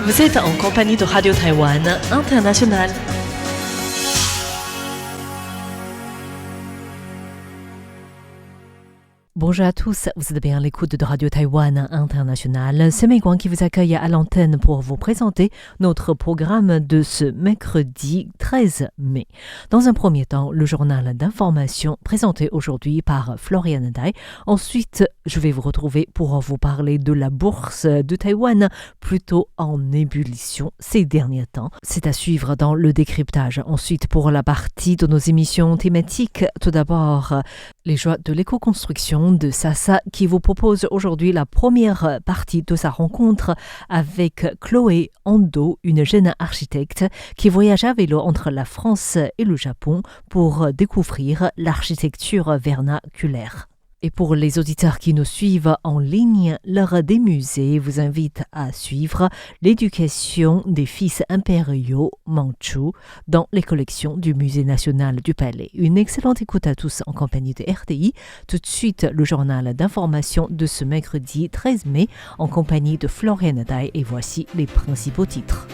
Vous êtes en compagnie de Radio Taïwan International. Bonjour à tous, vous êtes bien à l'écoute de Radio Taïwan International. C'est Meiguan qui vous accueille à l'antenne pour vous présenter notre programme de ce mercredi 13 mai. Dans un premier temps, le journal d'information présenté aujourd'hui par Florian Dai. Ensuite, je vais vous retrouver pour vous parler de la bourse de Taïwan, plutôt en ébullition ces derniers temps. C'est à suivre dans le décryptage. Ensuite, pour la partie de nos émissions thématiques, tout d'abord, les joies de l'éco-construction de Sasa qui vous propose aujourd'hui la première partie de sa rencontre avec Chloé Ando, une jeune architecte qui voyage à vélo entre la France et le Japon pour découvrir l'architecture vernaculaire. Et pour les auditeurs qui nous suivent en ligne, l'heure des musées vous invite à suivre l'éducation des fils impériaux mandchous dans les collections du Musée national du Palais. Une excellente écoute à tous en compagnie de RTI. Tout de suite, le journal d'information de ce mercredi 13 mai en compagnie de Florian Dai et voici les principaux titres.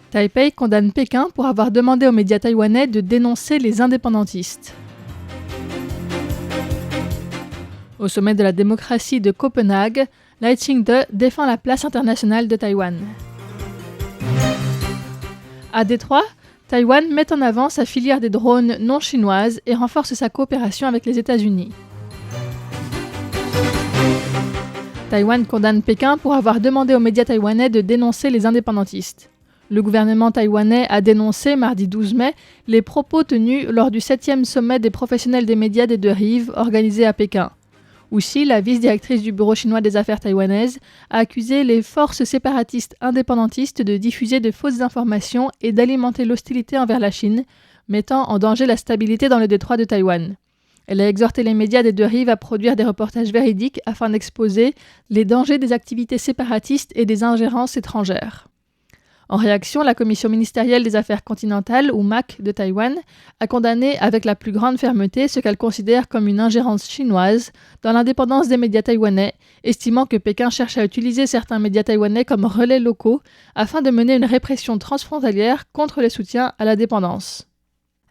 Taipei condamne Pékin pour avoir demandé aux médias taïwanais de dénoncer les indépendantistes. Au sommet de la démocratie de Copenhague, Lai Ching-te défend la place internationale de Taïwan. À Détroit, Taïwan met en avant sa filière des drones non chinoises et renforce sa coopération avec les États-Unis. Taïwan condamne Pékin pour avoir demandé aux médias taïwanais de dénoncer les indépendantistes. Le gouvernement taïwanais a dénoncé mardi 12 mai les propos tenus lors du 7e sommet des professionnels des médias des deux rives organisé à Pékin. Aussi, la vice-directrice du Bureau chinois des affaires taïwanaises a accusé les forces séparatistes indépendantistes de diffuser de fausses informations et d'alimenter l'hostilité envers la Chine, mettant en danger la stabilité dans le détroit de Taïwan. Elle a exhorté les médias des deux rives à produire des reportages véridiques afin d'exposer les dangers des activités séparatistes et des ingérences étrangères. En réaction, la Commission ministérielle des affaires continentales, ou MAC, de Taïwan, a condamné avec la plus grande fermeté ce qu'elle considère comme une ingérence chinoise dans l'indépendance des médias taïwanais, estimant que Pékin cherche à utiliser certains médias taïwanais comme relais locaux afin de mener une répression transfrontalière contre les soutiens à la dépendance.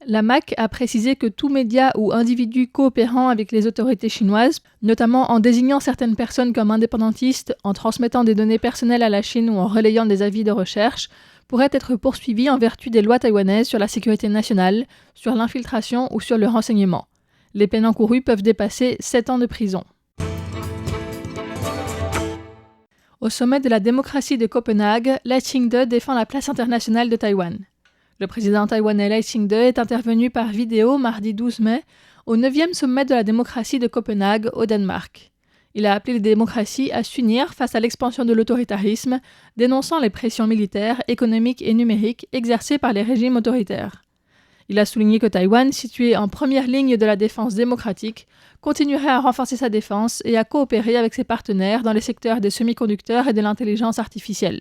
La MAC a précisé que tout média ou individu coopérant avec les autorités chinoises, notamment en désignant certaines personnes comme indépendantistes, en transmettant des données personnelles à la Chine ou en relayant des avis de recherche, pourrait être poursuivi en vertu des lois taïwanaises sur la sécurité nationale, sur l'infiltration ou sur le renseignement. Les peines encourues peuvent dépasser 7 ans de prison. Au sommet de la démocratie de Copenhague, Lai Ching-te défend la place internationale de Taïwan. Le président taïwanais Lai Ching-te est intervenu par vidéo mardi 12 mai au 9e sommet de la démocratie de Copenhague au Danemark. Il a appelé les démocraties à s'unir face à l'expansion de l'autoritarisme, dénonçant les pressions militaires, économiques et numériques exercées par les régimes autoritaires. Il a souligné que Taïwan, situé en première ligne de la défense démocratique, continuerait à renforcer sa défense et à coopérer avec ses partenaires dans les secteurs des semi-conducteurs et de l'intelligence artificielle.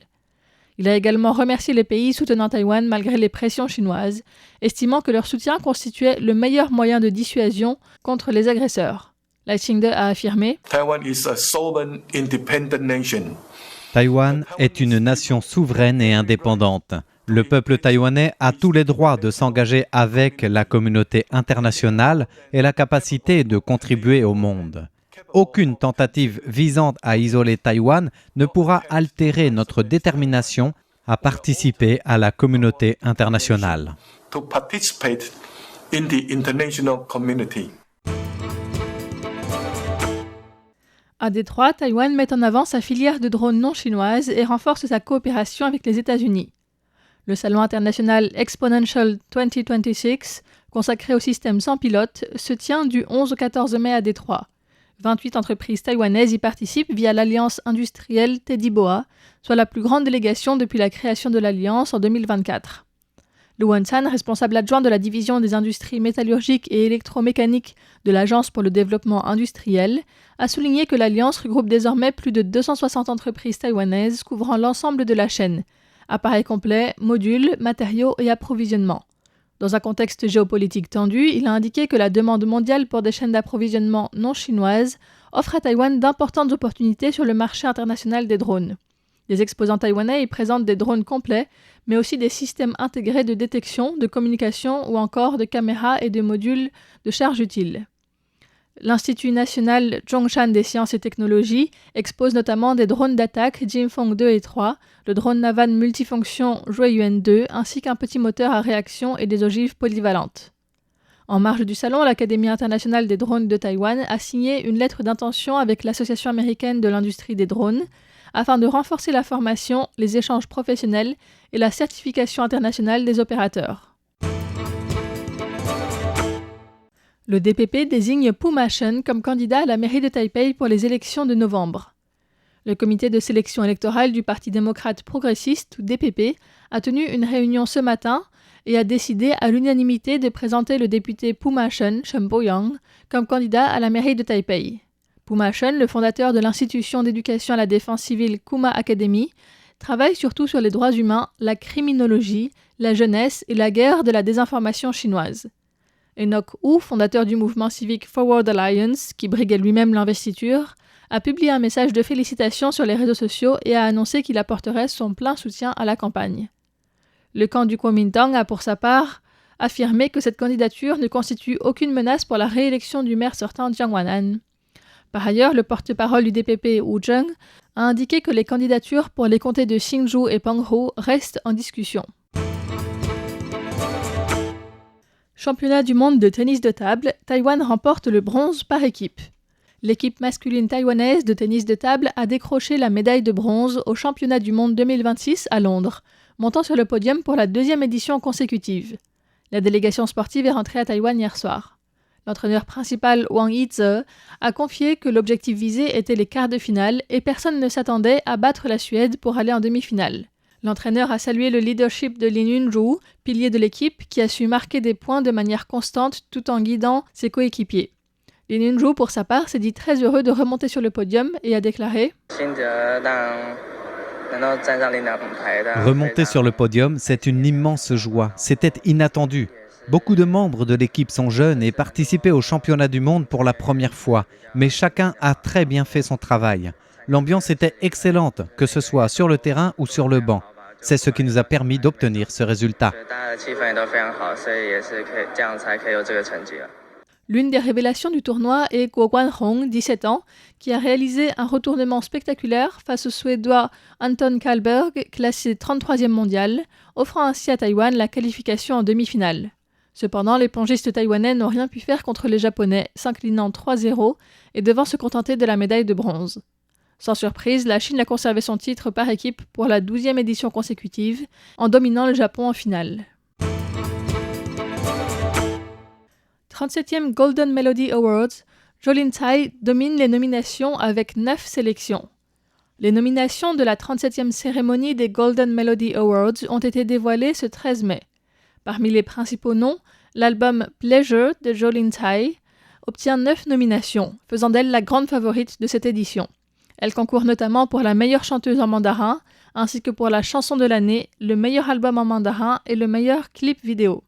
Il a également remercié les pays soutenant Taïwan malgré les pressions chinoises, estimant que leur soutien constituait le meilleur moyen de dissuasion contre les agresseurs. Lai Ching-te a affirmé « Taïwan est une nation souveraine et indépendante. Le peuple taïwanais a tous les droits de s'engager avec la communauté internationale et la capacité de contribuer au monde. Aucune tentative visant à isoler Taïwan ne pourra altérer notre détermination à participer à la communauté internationale. » À Détroit, Taïwan met en avant sa filière de drones non chinoises et renforce sa coopération avec les États-Unis. Le salon international Exponential 2026, consacré au système sans pilote, se tient du 11 au 14 mai à Détroit. 28 entreprises taïwanaises y participent via l'Alliance industrielle Teddy-Boa, soit la plus grande délégation depuis la création de l'Alliance en 2024. Lu Wen-san, responsable adjoint de la division des industries métallurgiques et électromécaniques de l'Agence pour le développement industriel, a souligné que l'Alliance regroupe désormais plus de 260 entreprises taïwanaises couvrant l'ensemble de la chaîne, appareils complets, modules, matériaux et approvisionnement. Dans un contexte géopolitique tendu, il a indiqué que la demande mondiale pour des chaînes d'approvisionnement non chinoises offre à Taïwan d'importantes opportunités sur le marché international des drones. Les exposants taïwanais y présentent des drones complets, mais aussi des systèmes intégrés de détection, de communication ou encore de caméras et de modules de charge utiles. L'Institut national Zhongshan des sciences et technologies expose notamment des drones d'attaque Jingfeng 2 et 3, le drone naval multifonction Zhuiyuan 2, ainsi qu'un petit moteur à réaction et des ogives polyvalentes. En marge du salon, l'Académie internationale des drones de Taïwan a signé une lettre d'intention avec l'Association américaine de l'industrie des drones afin de renforcer la formation, les échanges professionnels et la certification internationale des opérateurs. Le DPP désigne Puma Shen comme candidat à la mairie de Taipei pour les élections de novembre. Le comité de sélection électorale du Parti démocrate progressiste, ou DPP, a tenu une réunion ce matin et a décidé à l'unanimité de présenter le député Puma Shen, Shen Boyang, comme candidat à la mairie de Taipei. Puma Shen, le fondateur de l'institution d'éducation à la défense civile Kuma Academy, travaille surtout sur les droits humains, la criminologie, la jeunesse et la guerre de la désinformation chinoise. Enoch Hu, fondateur du mouvement civique Forward Alliance, qui briguait lui-même l'investiture, a publié un message de félicitations sur les réseaux sociaux et a annoncé qu'il apporterait son plein soutien à la campagne. Le camp du Kuomintang a pour sa part affirmé que cette candidature ne constitue aucune menace pour la réélection du maire sortant Jiang Wan'an. Par ailleurs, le porte-parole du DPP, Wu Zheng, a indiqué que les candidatures pour les comtés de Hsinchu et Penghu restent en discussion. Championnat du monde de tennis de table, Taïwan remporte le bronze par équipe. L'équipe masculine taïwanaise de tennis de table a décroché la médaille de bronze au championnat du monde 2026 à Londres, montant sur le podium pour la deuxième édition consécutive. La délégation sportive est rentrée à Taïwan hier soir. L'entraîneur principal Wang Yizhe a confié que l'objectif visé était les quarts de finale et personne ne s'attendait à battre la Suède pour aller en demi-finale. L'entraîneur a salué le leadership de Lin Yunju, pilier de l'équipe, qui a su marquer des points de manière constante tout en guidant ses coéquipiers. Lin Yunju, pour sa part, s'est dit très heureux de remonter sur le podium et a déclaré « Remonter sur le podium, c'est une immense joie. C'était inattendu. Beaucoup de membres de l'équipe sont jeunes et participaient au championnat du monde pour la première fois, mais chacun a très bien fait son travail. L'ambiance était excellente, que ce soit sur le terrain ou sur le banc. C'est ce qui nous a permis d'obtenir ce résultat. » L'une des révélations du tournoi est Guo Guanhong, 17 ans, qui a réalisé un retournement spectaculaire face au Suédois Anton Karlberg, classé 33e mondial, offrant ainsi à Taïwan la qualification en demi-finale. Cependant, les pongistes taïwanais n'ont rien pu faire contre les Japonais, s'inclinant 3-0 et devant se contenter de la médaille de bronze. Sans surprise, la Chine a conservé son titre par équipe pour la 12e édition consécutive, en dominant le Japon en finale. 37e Golden Melody Awards, Jolin Tsai domine les nominations avec 9 sélections. Les nominations de la 37e cérémonie des Golden Melody Awards ont été dévoilées ce 13 mai. Parmi les principaux noms, l'album Pleasure de Jolin Tsai obtient 9 nominations, faisant d'elle la grande favorite de cette édition. Elle concourt notamment pour la meilleure chanteuse en mandarin, ainsi que pour la chanson de l'année, le meilleur album en mandarin et le meilleur clip vidéo.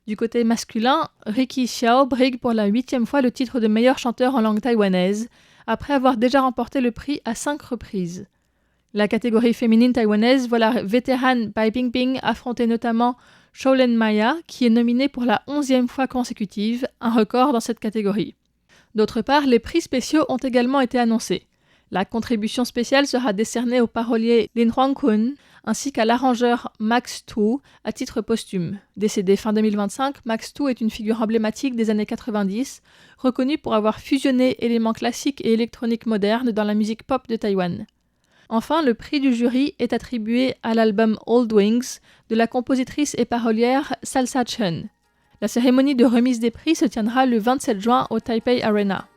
Du côté masculin, Ricky Xiao brigue pour la 8e fois le titre de meilleur chanteur en langue taïwanaise, après avoir déjà remporté le prix à 5 reprises. La catégorie féminine taïwanaise voit la vétérane Bai Pingping affronter notamment Shaolin Maya, qui est nominée pour la 11e fois consécutive, un record dans cette catégorie. D'autre part, les prix spéciaux ont également été annoncés. La contribution spéciale sera décernée au parolier Lin Huangkun, ainsi qu'à l'arrangeur Max Tu à titre posthume. Décédé fin 2025, Max Tu est une figure emblématique des années 90, reconnue pour avoir fusionné éléments classiques et électroniques modernes dans la musique pop de Taïwan. Enfin, le prix du jury est attribué à l'album Old Wings de la compositrice et parolière Salsa Chen. La cérémonie de remise des prix se tiendra le 27 juin au Taipei Arena.